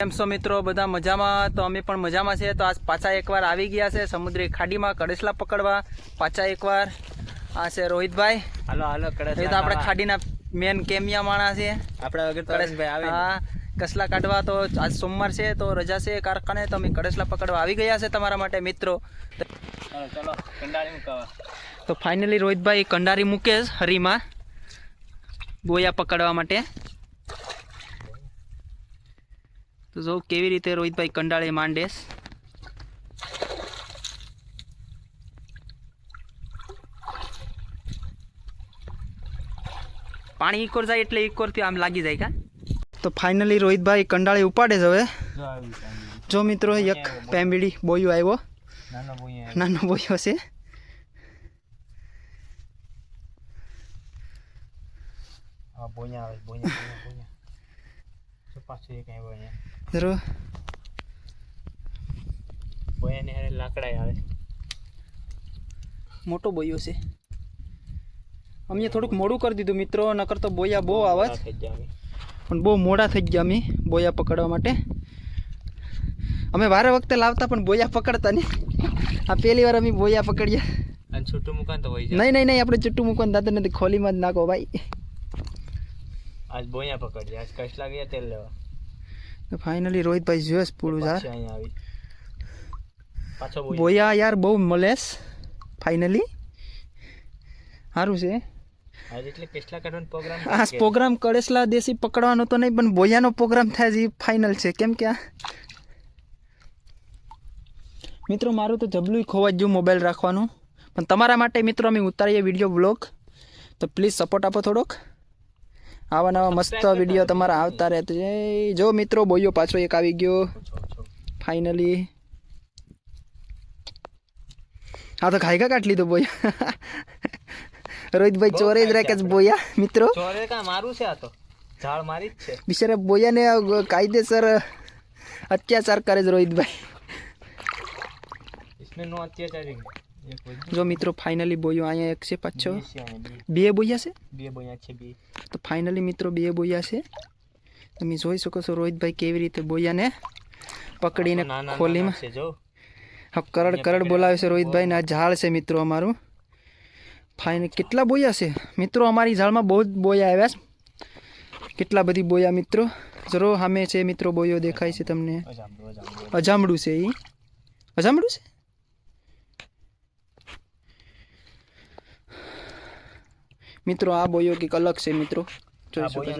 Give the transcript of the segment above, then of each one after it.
કેમ છો મિત્રો બધા મજામાં? તો અમે પણ મજામાં છે। તો આજ પાછા એકવાર આવી ગયા છે સમુદ્રી ખાડીમાં કડેસલા પકડવા। પાછા એકવાર આ છે રોહિતભાઈ। હાલો હાલો કડેસલા તો આપણે ખાડીના મેન કેમિયા માણસ છે આપણા વગર કડેશભાઈ આવે। હા, કસલા કાઢવા તો આજ સોમવાર છે તો રજા છે કારખાને, તો અમે કડેસલા પકડવા આવી ગયા છે તમારા માટે મિત્રો। ચાલો ચાલો કંડાળી મુકાવા। તો ફાઇનલી રોહિતભાઈ કંડારી મૂકે છે હરીમાં બોયા પકડવા માટે। તો જો કેવી રીતે રોહિતભાઈ કંડાળે માંડેસ। પાણી ઇકોર જાય એટલે ઇકોરથી આમ લાગી જાય કા। તો ફાઇનલી રોહિતભાઈ કંડાળે ઉપાડે છે હવે। જો મિત્રો એક પેમ્બીડી બોયો આવ્યો, નાનો બોયો છે। હા બોયા આવે બોયા તો પાછું એક આવ્યો અહીંયા જરો બોયાને હારે લાકડા આવે, મોટો બોયો છે। અમે થોડુંક મોડું કરી દીધું મિત્રો, નકર તો બોયા બહુ આવે પણ બહુ મોડા થઈ ગયા અમે બોયા પકડવા માટે। અમે વારે વખતે લાવતા પણ બોયા પકડતા નહીં। આ પહેલી વાર અમે બોયા પકડ્યા। અને છૂટું મૂકવાનું તો હોય જાય। નહીં નહીં નહીં, આપણે ચુટ્ટું મૂકવાનું દાદા નથી, ખોલીમાં જ નાખો ભાઈ। આજ બોયા પકડ્યા, આજ કસલા ગયા તેલ લેવા। તો ફાઇનલી રોહિતભાઈ જોશ પૂરું યાર, અહીંયા આવી પાછો બોયા યાર બહુ મળેશ ફાઇનલી, સારું છે। આજ એટલે કસલા કાઢવાનો પ્રોગ્રામ આ પ્રોગ્રામ કડેસલા દેશી પકડવાનો તો નહીં પણ બોયાનો પ્રોગ્રામ થાય છે ફાઇનલ છે। કેમ કે મિત્રો મારું તો જબલું ખોવા જ ગયું મોબાઈલ રાખવાનું, પણ તમારા માટે મિત્રો અમે ઉતારીએ વિડીયો બ્લોગ, તો પ્લીઝ સપોર્ટ આપો થોડોક। આવા નવા મસ્ત વિડીયો તમારા આવતા રહે છે। જો મિત્રો બોયો પાછો એક આવી ગયો ફાઇનલી। હા તો ખાઈ કાઢ લીધો બોયા। રોહિતભાઈ ચોરે જ રાખે છે બોયા મિત્રો। ચોરે કા મારું છે, આ તો ઝાડ મારી જ છે બિચારા બોયાને કાયદેસર અત્યાચાર કરે છે રોહિતભાઈ। इसमें नो अत्याचार જો મિત્રો ફાઇનલી બોયો અહીંયા એક છે, પાછો બે બોયા છે, બે બોયા છે બે। તો ફાઇનલી મિત્રો બે બોયા છે। તમે જોઈ શકો છો રોહિતભાઈ કેવી રીતે બોયાને પકડીને ખોલીમાં છે જો કરડ કરડ બોલાવે છે રોહિતભાઈ। ને આ ઝાડ છે મિત્રો અમારું ફાઇનલ। કેટલા બોયા છે મિત્રો અમારી ઝાડમાં? બહુ જ બોયા આવ્યા છે, કેટલા બધી બોયા મિત્રો। જરો સામે છે મિત્રો બોયો દેખાય છે તમને, અજામડું છે, એ અજામડું છે। મિત્રો આ બોયો કંઈક અલગ છે મિત્રો, જોઈ શકો છો।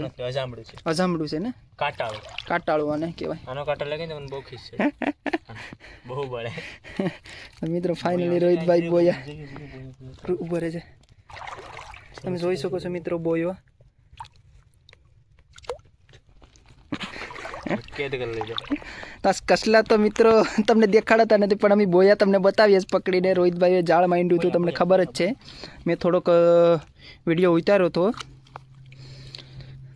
અજામડું છે ને, કાટાળું કાટાળું આને કહેવાય। આનો કાંટો લાગે ને મને બહુ ખીસ છે, બહુ બળે મિત્રો ફાઇનલી રોહિતભાઈ બોયા ઉભો રહે છે, તમે જોઈ શકો છો મિત્રો બોયો। તાસ કસલા તો મિત્રો તમને દેખાડતા નથી પણ અમે બોયા તમને બતાવીએ પકડીને। રોહિતભાઈએ જાળ માંડ્યું હતું તમને ખબર જ છે, મેં થોડોક વિડીયો ઉતાર્યો હતો।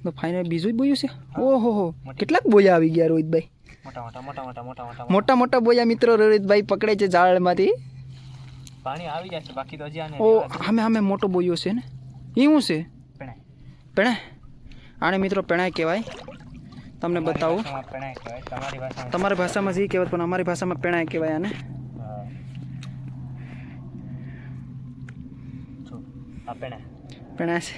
તો ફાઇનલ બીજું જ બોયું છે। ઓહો હો, કેટલાક બોયા આવી ગયા રોહિતભાઈ, મોટા મોટા બોયા મિત્રો રોહિતભાઈ પકડે છે જાળમાંથી। પાણી આવી જશે બાકી તો હજી આને ઓ સામે સામે મોટો બોયો છે ને, એ શું છે? પેણા, આને મિત્રો પેણા કહેવાય। તમને બતાવું, તમારી ભાષામાં જે કહેવાય પણ અમારી ભાષામાં પેણા કહેવાય આને। પેણા છે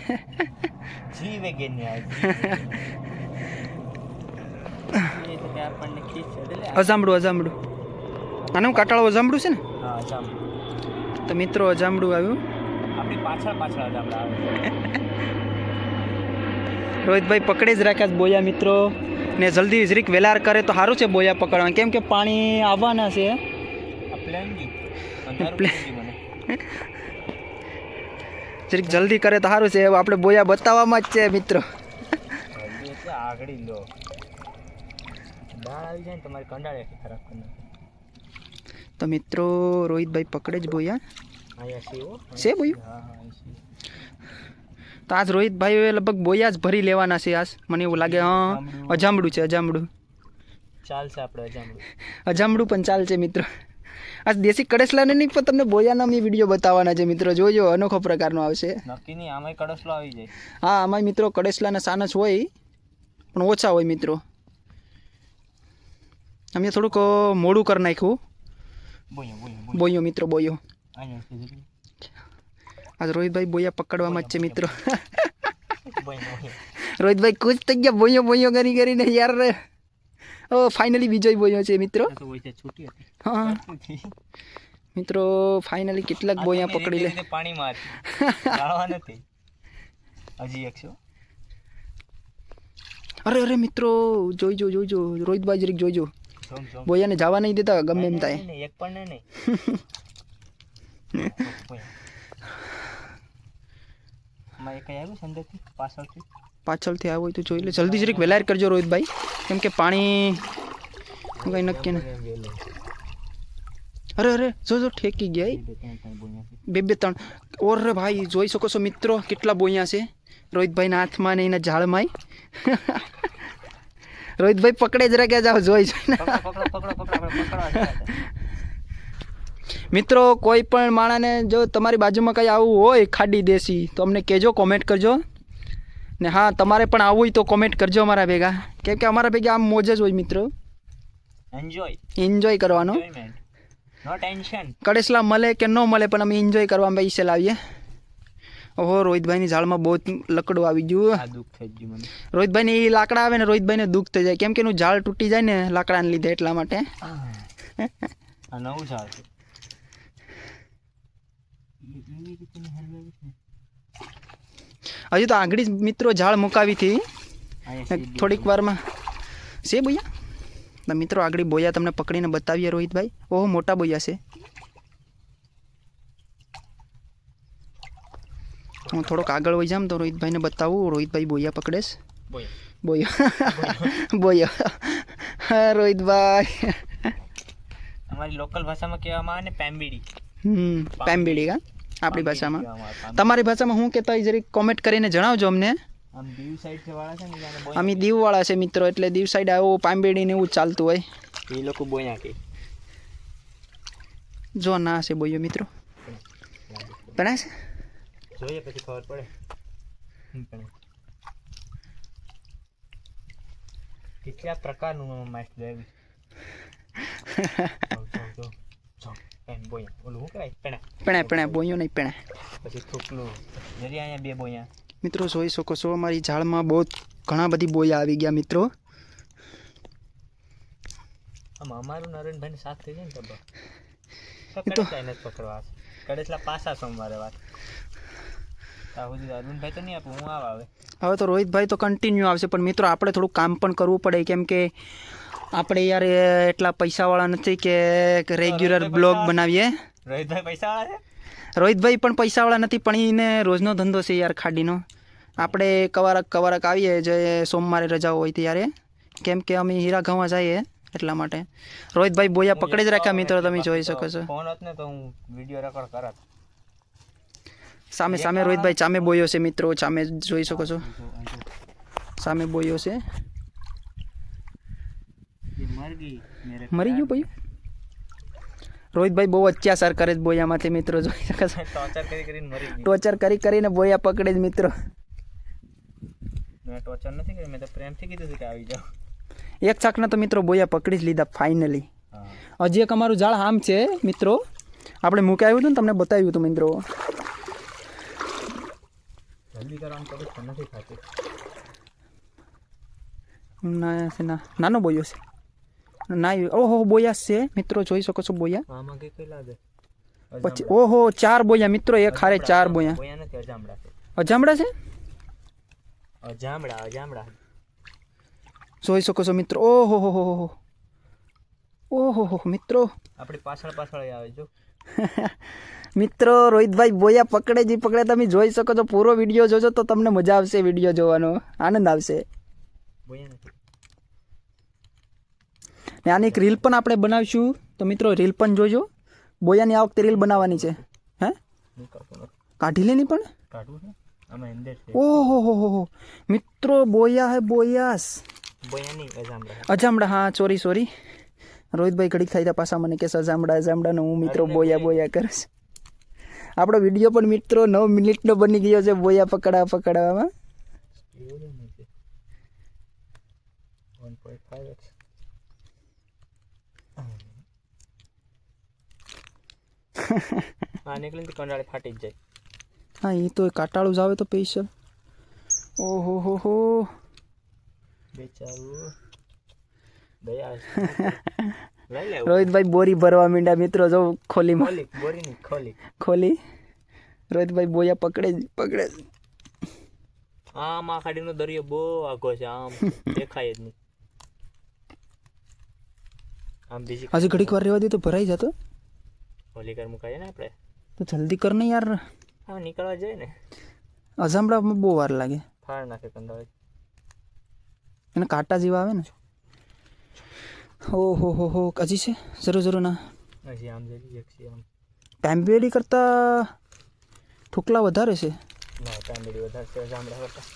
અજામડું, અજામડું આનું કાટાળું અજામડું છે ને। તો મિત્રો અજામડું આવ્યું રોહિતભાઈ પકડી જ રાખ્યા બોયા મિત્રો, ને જલ્દી જરીક વેલાર કરે તો સારું છે બોયા પકડવા, કેમ કે પાણી આવવાના છે। જરીક જલ્દી કરે તો સારું છે, આપણે બોયા બતાવવામાં જ છે મિત્રો। તો મિત્રો રોહિતભાઈ પકડે જ બોયા છે બોયું। તો આજ રોહિતભાઈ લગભગ બોયા જ ભરી લેવાના છે આજ, મને એવું લાગે। હા અજામડું છે, અજામડું ચાલશે, આપણે અજામડું પણ ચાલશે મિત્રો। આ દેશી કડેસલાને નહીં પણ તમને બોયાના અમે વિડીયો બતાવવાના છે મિત્રો, જોજો અનોખો પ્રકારનો આવશે। નક્કી નહીં આમાંય કડેસલો આવી જાય। હા આમાંય મિત્રો કડેસલાના સાનસ હોય પણ ઓછા હોય મિત્રો। અમે થોડુંક મોડું કરી નાખ્યું. બોયા બોયો મિત્રો બોયો. અહીંયા છે જુદી. આજ રોહિતભાઈ બોયા પકડવામાં જ છે મિત્રો. બોયા રોહિતભાઈ ખુશ થઈ ગયા બોયો બોયો કરીને યાર. ઓ ફાઇનલી બીજો બોયો છે મિત્રો. તો ઓય છૂટી હતી. હા મિત્રો ફાઇનલી કેટલાક બોયા પકડી લે. પાણીમાં હતી. ગાળવા નથી. હજી એક છે. અરે મિત્રો જોઈજો રોહિતભાઈ જરીક જોઈજો. જોમ બોયાને જવા નહીં દેતા ગમે એમ થાય. નહીં એક પણ નહીં. માં એક આવ્યું છે અંદરથી પાછળથી આવ્યો હોય તો જોઈ લે. જલ્દી જરીક વેલાર કરજો રોહિતભાઈ, કેમ કે પાણી કંઈ નક્કી ને. અરે જો ઠેકી ગયા બે ત્રણ. ઓરે ભાઈ જોઈ શકો છો મિત્રો કેટલા બોયા છે રોહિતભાઈના હાથમાં ને એના ઝાડમાં. રોહિતભાઈ પકડે જરા કે જાઓ જોઈ જોઈને. મિત્રો કોઈ પણ માણસને જો તમારી બાજુમાં કંઈ આવું હોય ખાડી દેશી તો અમને કહેજો, કોમેન્ટ કરજો. ને હા તમારે પણ આવવું હોય તો કોમેન્ટ કરજો અમારા ભેગા, કેમ કે અમારા ભેગા આમ મોજ જ હોય મિત્રો. એન્જોય કરવાનો. નો ટેન્શન. કડેસલા મળે કે ન મળે પણ અમે એન્જોય કરવા પૈસે લાવીએ. ઓહો રોહિતભાઈની ઝાડમાં બહુ લકડું આવી ગયું. દુઃખ થઈ ગયું મને. રોહિતભાઈને એ લાકડા આવે ને રોહિતભાઈને દુઃખ થઈ જાય, કેમ કે એનું ઝાડ તૂટી જાય ને લાકડાને લીધે, એટલા માટે. આ નવું ઝાડ છે. હજુ તો આગળ જ મિત્રો ઝાડ મુકાવી હતી થોડીક વારમાં છે બોયા. મિત્રો આગળ બોયા તમને પકડીને બતાવીએ રોહિતભાઈ. ઓહો મોટા બોયા છે. હું થોડોક આગળ વહી જામ તો રોહિતભાઈને બતાવું. રોહિતભાઈ બોયા પકડેશ. બોયા હા રોહિતભાઈ. અમારી લોકલ ભાષામાં કહેવામાં આવે ને પેમ્બીડી. પેમ્બીડી કા આપણી ભાષામાં. તમારી ભાષામાં શું કહેતા હોય જરીક કોમેન્ટ કરીને જણાવજો અમને. આમ દીવ સાઈડ છે વાળા છે ને જાને અમે દીવવાળા છે મિત્રો, એટલે દીવ સાઈડ આવું પામ્બેડી ને એવું ચાલતું હોય. એ લોકો બોયા કે જો ના છે બોયો મિત્રો. પણ છે જોઈએ પછી ખબર પડે. કેટલા પ્રકારનું મેચ જોયું. બોયા ઓલું શું કહેવાય પેણા બોયો નહીં પેણા. પછી થૂકલું જરી અહીંયા બે બોયા. મિત્રો જોઈ શકો છો અમારી ઝાડમાં બહુ ઘણા બધી બોયા આવી ગયા મિત્રો. આમ અમારું નરેનભાઈને સાથ થઈ જાય ને તો પકડવા કડેસલા પાસા સોમવારે વાત. અરુણભાઈ તો નહીં આપું હું આવે. હવે તો રોહિતભાઈ તો કન્ટિન્યુ આવશે, પણ મિત્રો આપણે થોડું કામ પણ કરવું પડે, કેમ કે આપણે યાર એટલા પૈસાવાળા નથી કે રેગ્યુલર બ્લોગ બનાવીએ. રોહિતભાઈ પૈસાવાળા છે? રોહિતભાઈ પણ પૈસાવાળા નથી, પણ એને રોજનો ધંધો છે યાર ખાડીનો. આપણે કવારક આવીએ જે સોમવારે રજા હોય ત્યારે, કેમ કે અમે હીરા ઘઉં જઈએ એટલા માટે. રોહિતભાઈ બોયા પકડે જ રાખ્યા મિત્રો, તમે જોઈ શકો છો. ફોન હોત ને તો હું વિડીયો રેકોર્ડ કરત. સામે રોહિતભાઈ સામે બોયો છે મિત્રો, સામે જોઈ શકો છો. સામે બોયો છે. મરી ગયું બોયું. રોહિતભાઈ બહુ અત્યાચાર કરે છે બોયામાંથી મિત્રો, જોઈ શકો છો. ટોર્ચર કરીને બોયા પકડે જ મિત્રો. મેં ટોર્ચર નથી કરી, મેં તો પ્રેમથી કીધું છે કે આવી જાઓ. એક ચાકના તો મિત્રો બોયા પકડી જ લીધા ફાઇનલી. હજી એક અમારું ઝાડ આમ છે મિત્રો, આપણે મૂકી આવ્યું હતું ને તમને બતાવ્યું હતું મિત્રો. જલ્દી કરવાનું તો નથી ખાતી. નાનો બોયો છે ના. ઓહો બોયા છે મિત્રો, જોઈ શકો છો બોયા. આમાં કઈ લાગે પછી ઓહો 4 બોયા મિત્રો, એક હારે 4 બોયા. બોયા નથી, અજામડા છે. અજામડા છે? અજામડા જોઈ શકો છો મિત્રો. ઓહો મિત્રો આપણી પાછળ આવે જો. મિત્રો રોહિતભાઈ બોયા પકડે તમે જોઈ શકો છો. પૂરો વિડીયો જોજો તો તમને મજા આવશે, વિડીયો જોવાનો આનંદ આવશે. ને આની એક રીલ પણ આપણે બનાવીશું, તો મિત્રો રીલ પણ જોજો. બોયાની આ વખતે રીલ બનાવવાની છે. હે કાઢી લેની પણ. ઓહો મિત્રો બોયા હે બોયાસ. અજામડા હા સોરી. રોહિતભાઈ ઘડીક થાય ત્યાં પાછા મને કે અજામડાનો હું મિત્રો બોયા કરીશ. આપણો વિડીયો પણ મિત્રો 9 મિનિટનો બની ગયો છે બોયા પકડવામાં. આ નીકળીને તો કંડાળી ફાટી જ જાય. હા એ તો કાટાળું જ આવે તો પૈસા. ઓહો હો બેચારું દયા લઈ લે રોહિતભાઈ બોરી ભરવા માંડ્યા મિત્રો. જો ખોલીમાં ખોલી બોરી ની ખોલી રોહિતભાઈ બોયા પકડે જ. આમ આ ખાડીનો દરિયો બહુ આઘો છે, આમ દેખાય જ નહીં. આમ બીજી હજી ઘડીક વાર રહેવા દે તો ભરાઈ જતો. હોલી કર મુકાય ને આપણે તો જલ્દી કર ને યાર, હા નીકળવા જાય ને. અજામડામાં બહુ વાર લાગે. ફાળ નાખે કંડાળી. એને કાંટા જેવા આવે ને. ઓહો હો હજી છે જરૂર ના. હજી આમ જઈ એક છે આમ. પેમ્બેડી કરતાં ઠોકલા વધારે છે. ના કાંદડી વધારે છે જામડા કરતા.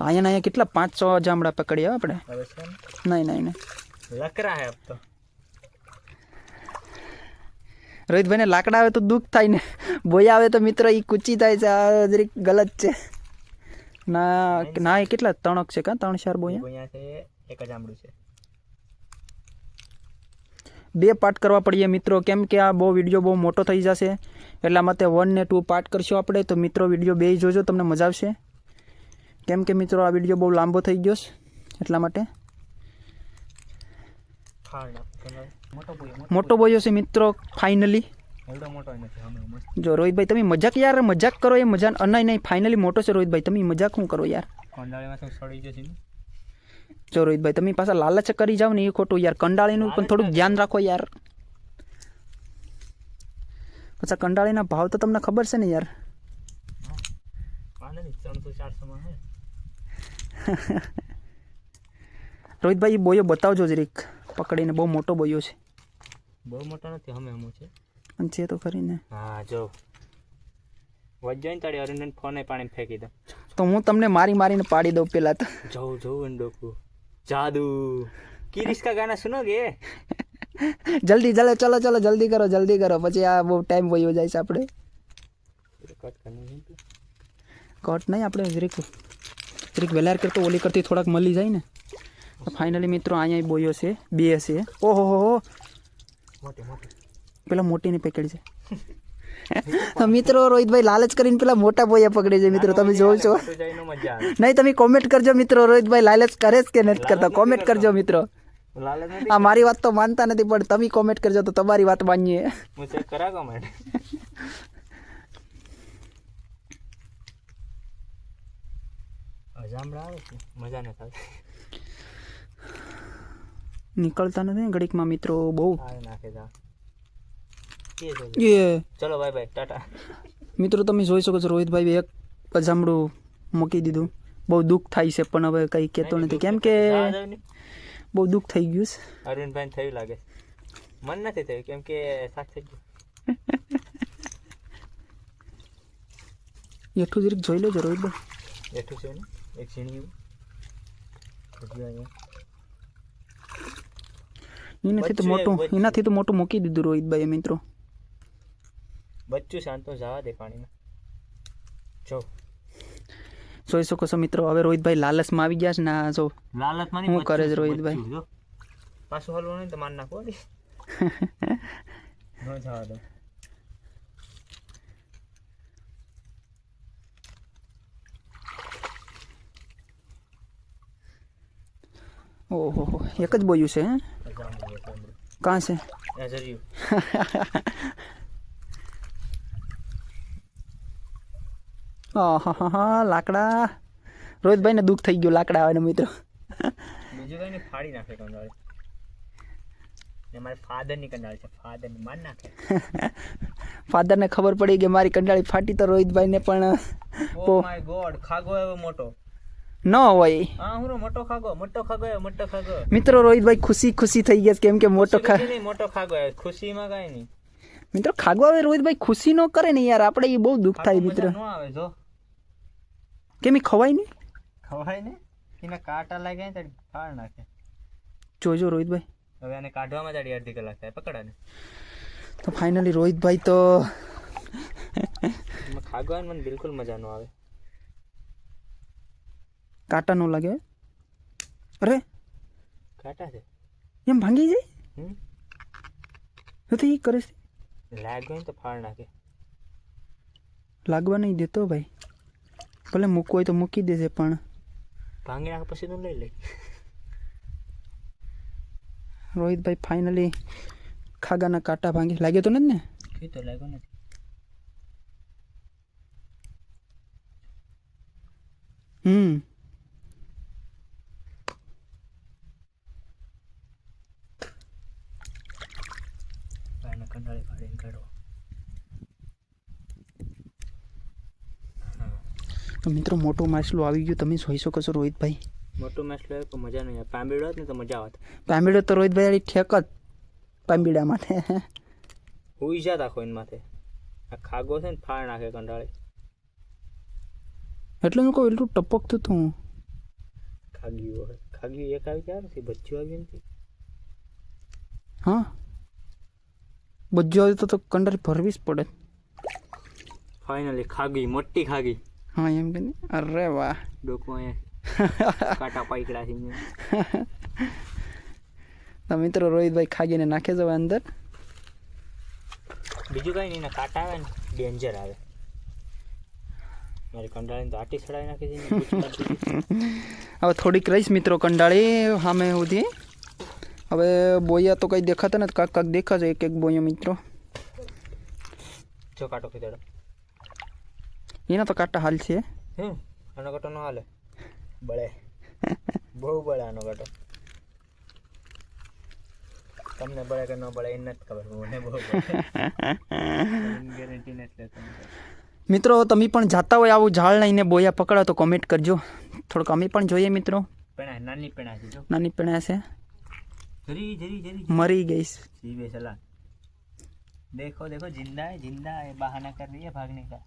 અહીંયા કેટલા 5-6 જામડા પકડ્યા આપણે. હવે છે ને નહીં લકરા હે અબ તો. રોહિતભાઈને લાકડા આવે તો દુઃખ થાય ને, બોયા આવે તો મિત્રો એ કૂચી થાય છે. આ જરીક ગલત છે. ના એ કેટલા 3 છે કાં 3-4 બોયા. અહીંયા છે એક જ આમડું છે. 2 પાર્ટ કરવા પડીએ મિત્રો, કેમ કે આ વિડીયો બહુ મોટો થઈ જશે. એટલા માટે 1 ને 2 પાર્ટ કરશું આપણે. તો મિત્રો વિડીયો 2 જોજો, તમને મજા આવશે. કેમ કે મિત્રો આ વિડીયો બહુ લાંબો થઈ ગયો છે, એટલા માટે. મોટો બોયો છે મિત્રો ફાઇનલી. એવડો મોટો નથી હમે મસ્ત. જો રોહિતભાઈ તમે મજાક કરો એ મજા નહીં ફાઇનલી મોટો છે રોહિતભાઈ. તમે મજાક શું કરો યાર. કંડાળીમાં શું સડી જશે ને. જો રોહિતભાઈ તમે પાછા લાલચ કરી જાવ ને એ ખોટું યાર. કંડાળીનું પણ થોડુંક ધ્યાન રાખો યાર. પાછા કંડાળીના ભાવ તો તમને ખબર છે ને યાર. 300-400 માં હે. રોહિતભાઈ બોયો બતાવજો જરીક પકડીને. બહુ મોટો બોયો છે. બહુ મોટો નથી હમે છે. અને છે તો ખરી ને. હા જો વજ્જો ને તાળી અરુણને ફોને પાણી ફેંકી દો. તો હું તમને મારીને પાડી દઉં પેલા તો. જવું ડોકુ જાદુ કિરિશ કા ગાના સુનોગે. જલ્દી ચલો જલ્દી કરો પછી આ બહુ ટાઈમ વયો જાય છે. આપણે કટ નહીં, આપણે જરીક વેલાર કરતો ઓલી કરતી થોડાક મળી જાય ને. ફાઇનલી મિત્રો અહીંયા બોયો છે 2 હશે. ઓહો પેલા મોટીને પકડી છે. મિત્રો રોહિતભાઈ લાલચ કરીને પેલા મોટા બોયા પકડે છે મિત્રો. તમે જોવો છો નહીં? તમે કોમેન્ટ કરજો મિત્રો, રોહિતભાઈ લાલચ કરે છે કે નથી કરતા. કોમેન્ટ કરજો મિત્રો. આ મારી વાત તો માનતા નથી પણ તમે કોમેન્ટ કરજો તો તમારી વાત માનીએ. નીકળતા નથી ઘડીકમાં મિત્રો. બહુ ચલો બાય ટાટા. મિત્રો તમે જોઈ શકો છો રોહિતભાઈ એક અજામડું મૂકી દીધું. બહુ દુઃખ થાય છે પણ હવે કંઈ કહેતો નથી, કેમ કે બહુ દુઃખ થઈ ગયું છે. અરવિંદભાઈ થયું લાગે. મન નથી થયું કેમ કે સાથે જ એઠું જરીક જોઈ લેજો રોહિતભાઈ. એઠું છે ને એક ઝીણ્યું એનાથી તો મોટું મૂકી દીધું રોહિતભાઈ મિત્રો. બચ્ચું શાંતો જવા દે પાણીમાં. જોઈ શકો છો મિત્રો. હવે રોહિતભાઈ લાલચમાં આવી ગયા છે ને. જો લાલચમાં શું કરે છે રોહિતભાઈ. પાછું હલવું નહીં તો માર નાખો. ન જવા દો. ઓહો એક જ બોયું છે. કાં છે? હા લાકડા. રોહિતભાઈને દુઃખ થઈ ગયું લાકડા આવે મિત્રો. બીજું કઈ ફાડી નાખે કંડાળી. મારા ફાધરની કંડાળી છે. ફાધરની માર નાખે. ફાધરને ખબર પડી કે મારી કંડાળી ફાટી તો રોહિતભાઈને પણ ઓ માય ગોડ ખાગો એવો મોટો ન હોય. હા હું મોટો ખાગો મિત્રો રોહિતભાઈ ખુશી થઈ ગયા કેમ કે મોટો ખાગો ખુશીમાં કાંઈ નહીં મિત્રો. ખાગો આવે રોહિતભાઈ ખુશી ન કરે ને યાર. આપણે એ બહુ દુઃખ થાય મિત્રો. કેમ ખવાય ને એના કાંટા લાગ્યા ને ફાડ નાખે. જોજો રોહિતભાઈ. હવે આને કાઢવામાં જ અડધી કલાક થાય પકડાને. તો ફાઇનલી રોહિતભાઈ તો ખાગવાનું મને બિલકુલ મજા ન આવે. કાંટા નો લાગે. અરે કાંટા છે એમ ભાંગી જાય તો એ કરે છે. લાગ્યો ને તો ફાળ નાખે. લાગવા નહીં દેતો ભાઈ, ભલે મૂકવું હોય તો મૂકી દેજે, પણ ભાંગી નાખે પછી તું લઈ લે. રોહિતભાઈ ફાઇનલી ખાગાના કાંટા ભાંગી. લાગ્યો તો નથી ને? કઈ તો લાગ્યો નથી. આને કંડાળી ફાડીને કાઢો. તો મિત્રો મોટું માછલું આવી ગયું, તમે જોઈ શકો છો રોહિતભાઈ. મોટું મેચ લે તો મજા નહીં આવે. પાંબીડો હોત ને તો મજા આવત. પાંબીડો તો રોહિતભાઈ આડી ઠેક જ પાંબીડા માટે. હુઈ જાત આખો એન માથે. આ ખાગો છે ને ફાળ નાખે કંડાળી. એટલે હું કહું એટલું ટપકતું હતું. ખાગ્યું હોય. ખાગ્યું એક આવી ક્યારે નથી, બચ્ચું આવ્યું નથી. હા, બજ્જો આવ્યું તો કંડારી ભરવી જ પડે. ફાઇનલી ખાગી, મોટી ખાગી. હા એમ કે નહીં? અરે વાહ, ડોકમાં અહીંયા કાંટા પાઈકડા છે. તો મિત્રો રોહિતભાઈ ખાગીને નાખે જવા અંદર. બીજું કઈ નહીં, કાંટા આવે ને ડેન્જર આવે. મારી કંડાળીને તો આટી ચડાવી નાખી છે. હવે થોડીક રહીશ મિત્રો કંડાળી સામે સુધી. હવે બોયા તો કંઈ દેખાતા નથી, કાંક કાંક દેખાશે એક એક બોયો મિત્રો. જો કાંટો ખીચાડો. એના તો કાંટા હાલ છે. આનો કાંટો ન હાલે, બળે. બહુ બળે આનો કાંટો. તમને બળે કે ન બળે એ નથી ખબર, મને બહુ બળે. ગેરંટી નથી લેતો. મિત્રો તમે પણ જાતા હોય આવું ઝાડ લઈને બોયા પકડા તો કોમેન્ટ કરજો, થોડુંક અમે પણ જોઈએ મિત્રો. પેણા નાની પેણા છે. જો નાની પેણા છે, જરી જરી જરી મરી ગઈશ. सीबे चला. देखो देखो जिंदा है, जिंदा है. बहाना कर रही है भागने का.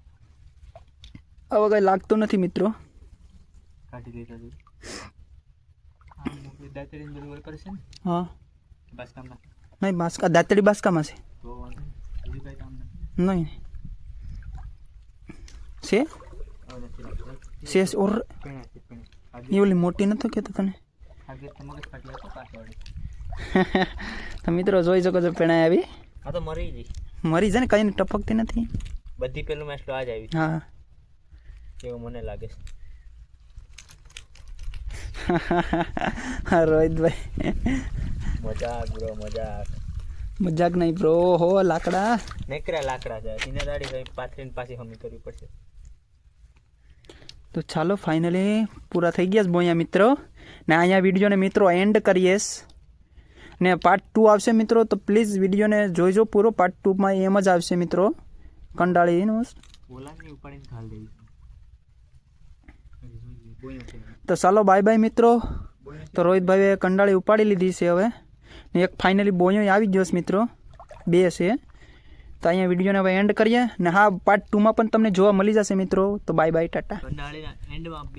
હવે કંઈ લાગતું નથી મિત્રો. કાઢી દેતો તું. દાંતડીને બધું વળ કરશે ને. હા બસ કામ ના. નહીં, બાસકા દાંતડી બાસકામાં છે. તો વાંધો નહીં. બીજું કંઈ કામ નથી. નહીં છે છે ઓર પેણા છે પેણા. એ ઓલી મોટી નથી કહેતો તને. આગે તો મગજ ફાટી આપો કાંઠવાળી. તો મિત્રો જોઈ શકો છો પેણા આવી. આ તો મરી ગઈ. મરી જાય ને, કંઈ ટપકતી નથી. બધી પેલું મેચ તો આજ આવી હા એવું મને લાગે છે. હા રોહિતભાઈ મજાક બ્રો, મજાક. મજાક નહીં બ્રો. હો લાકડા નેકરા લાકડા છે. એને દાડી ભાઈ પાથરીને પાછી હમી કરવી પડશે. તો ચાલો ફાઇનલી પૂરા થઈ ગયા છે બોયા મિત્રો. ને અહીંયા વિડીયોને મિત્રો એન્ડ કરીએ. ને પાર્ટ 2 આવશે મિત્રો, તો પ્લીઝ વિડીયોને જોઈજો પૂરો. પાર્ટ 2માં એમ જ આવશે મિત્રો, કંડાળીનું. ઓલાની ઉપાડીને ઘાલ દેવી. તો ચાલો બાય બાય મિત્રો. તો રોહિતભાઈએ કંડાળી ઉપાડી લીધી છે હવે, ને એક ફાઇનલી બોયો આવી ગયો છે મિત્રો, 2 છે. તો અહીંયા વિડીયોને હવે એન્ડ કરીએ. ને હા, પાર્ટ 2માં પણ તમને જોવા મળી જશે મિત્રો. તો બાય બાય, ટાટા. કંડાળીના એન્ડમાં બે